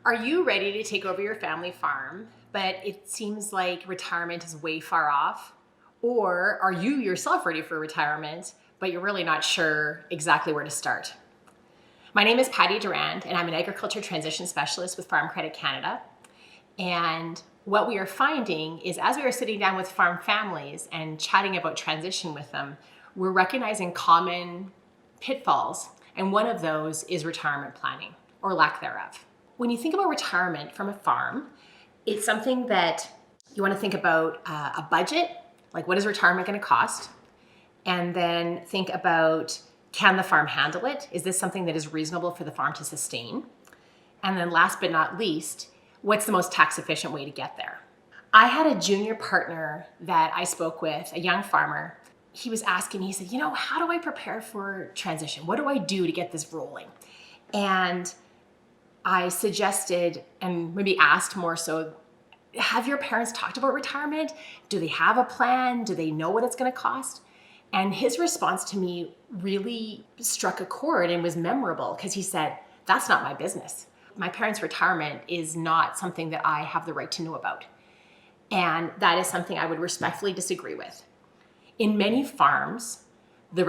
Are you ready to take over your family farm, but it seems like retirement is way far off? Or are you yourself ready for retirement, but you're really not sure exactly where to start? My name is Patty Durand, and I'm an agriculture transition specialist with Farm Credit Canada. And what we are finding is as we are sitting down with farm families and chatting about transition with them, we're recognizing common pitfalls. And one of those is retirement planning or lack thereof. When you think about retirement from a farm, it's something that you want to think about a budget, like what is retirement going to cost? And then think about, can the farm handle it? Is this something that is reasonable for the farm to sustain? And then last but not least, what's the most tax efficient way to get there? I had a junior partner that I spoke with, a young farmer. He was asking me, he said, how do I prepare for transition? What do I do to get this rolling? And I suggested and maybe asked more so, have your parents talked about retirement? Do they have a plan? Do they know what it's going to cost? And his response to me really struck a chord and was memorable because he said, that's not my business. My parents' retirement is not something that I have the right to know about. And that is something I would respectfully disagree with. In many farms, the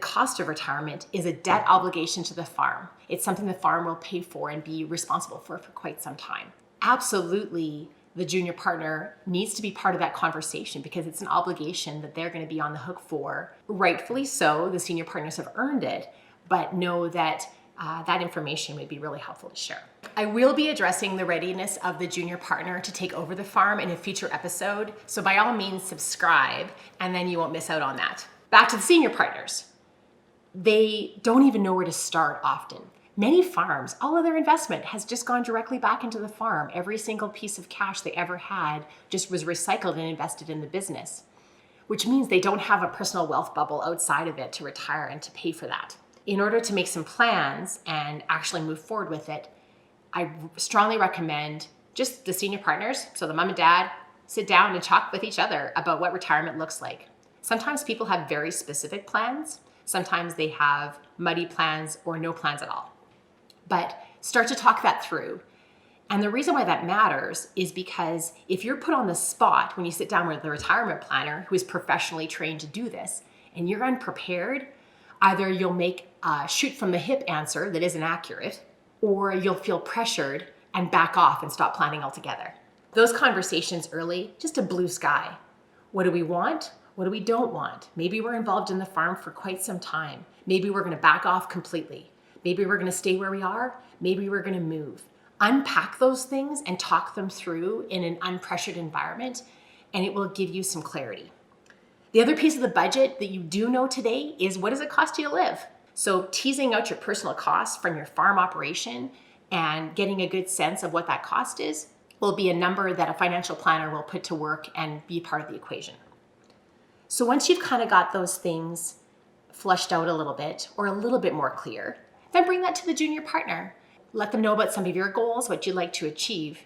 cost of retirement is a debt obligation to the farm. It's something the farm will pay for and be responsible for quite some time. Absolutely, the junior partner needs to be part of that conversation because it's an obligation that they're going to be on the hook for. Rightfully so, the senior partners have earned it, but know that that information would be really helpful to share. I will be addressing the readiness of the junior partner to take over the farm in a future episode, so by all means subscribe and then you won't miss out on that. Back to the senior partners. They don't even know where to start often. Many farms, all of their investment has just gone directly back into the farm. Every single piece of cash they ever had just was recycled and invested in the business, which means they don't have a personal wealth bubble outside of it to retire and to pay for that. In order to make some plans and actually move forward with it, I strongly recommend just the senior partners, so the mom and dad, sit down and talk with each other about what retirement looks like. Sometimes people have very specific plans. Sometimes they have muddy plans or no plans at all. But start to talk that through. And the reason why that matters is because if you're put on the spot when you sit down with the retirement planner who is professionally trained to do this and you're unprepared, either you'll make a shoot from the hip answer that isn't accurate, or you'll feel pressured and back off and stop planning altogether. Those conversations early, just a blue sky. What do we want? What do we don't want? Maybe we're involved in the farm for quite some time. Maybe we're going to back off completely. Maybe we're going to stay where we are. Maybe we're going to move. Unpack those things and talk them through in an unpressured environment, and it will give you some clarity. The other piece of the budget that you do know today is what does it cost you to live? So teasing out your personal costs from your farm operation and getting a good sense of what that cost is will be a number that a financial planner will put to work and be part of the equation. So once you've kind of got those things flushed out a little bit or a little bit more clear, then bring that to the junior partner. Let them know about some of your goals, what you'd like to achieve.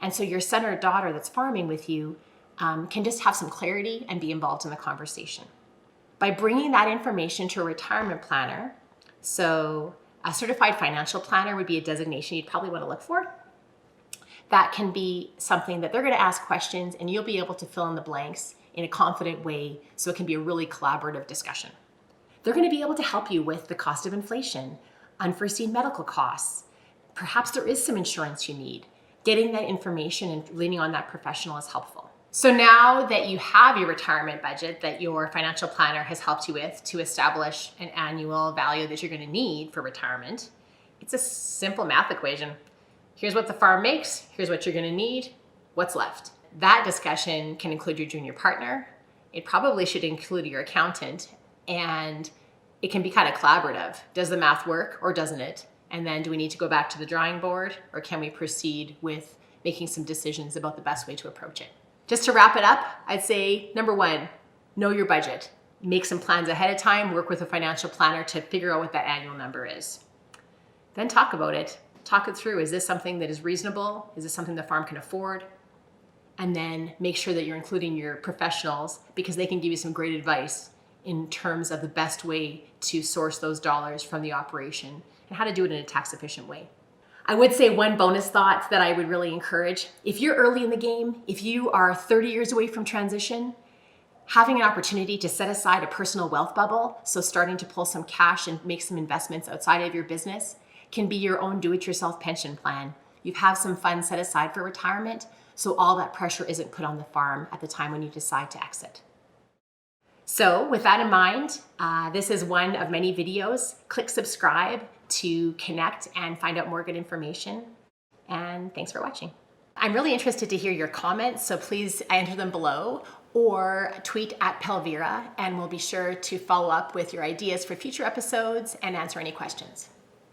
And so your son or daughter that's farming with you can just have some clarity and be involved in the conversation. By bringing that information to a retirement planner, so a certified financial planner would be a designation you'd probably want to look for. That can be something that they're going to ask questions and you'll be able to fill in the blanks in a confident way so it can be a really collaborative discussion. They're going to be able to help you with the cost of inflation, unforeseen medical costs. Perhaps there is some insurance you need. Getting that information and leaning on that professional is helpful. So now that you have your retirement budget that your financial planner has helped you with to establish an annual value that you're going to need for retirement, it's a simple math equation. Here's what the farm makes. Here's what you're going to need. What's left? That discussion can include your junior partner. It probably should include your accountant, and it can be kind of collaborative. Does the math work or doesn't it? And then do we need to go back to the drawing board, or can we proceed with making some decisions about the best way to approach it? Just to wrap it up, I'd say number one, know your budget. Make some plans ahead of time, work with a financial planner to figure out what that annual number is. Then talk about it. Talk it through. Is this something that is reasonable? Is this something the farm can afford? And then make sure that you're including your professionals because they can give you some great advice in terms of the best way to source those dollars from the operation and how to do it in a tax efficient way. I would say one bonus thought that I would really encourage. If you're early in the game, if you are 30 years away from transition, having an opportunity to set aside a personal wealth bubble, so starting to pull some cash and make some investments outside of your business, can be your own do-it-yourself pension plan. You have some funds set aside for retirement, so all that pressure isn't put on the farm at the time when you decide to exit. So with that in mind, this is one of many videos. Click subscribe to connect and find out more good information. And thanks for watching. I'm really interested to hear your comments, so please enter them below or tweet at Pelvira, and we'll be sure to follow up with your ideas for future episodes and answer any questions.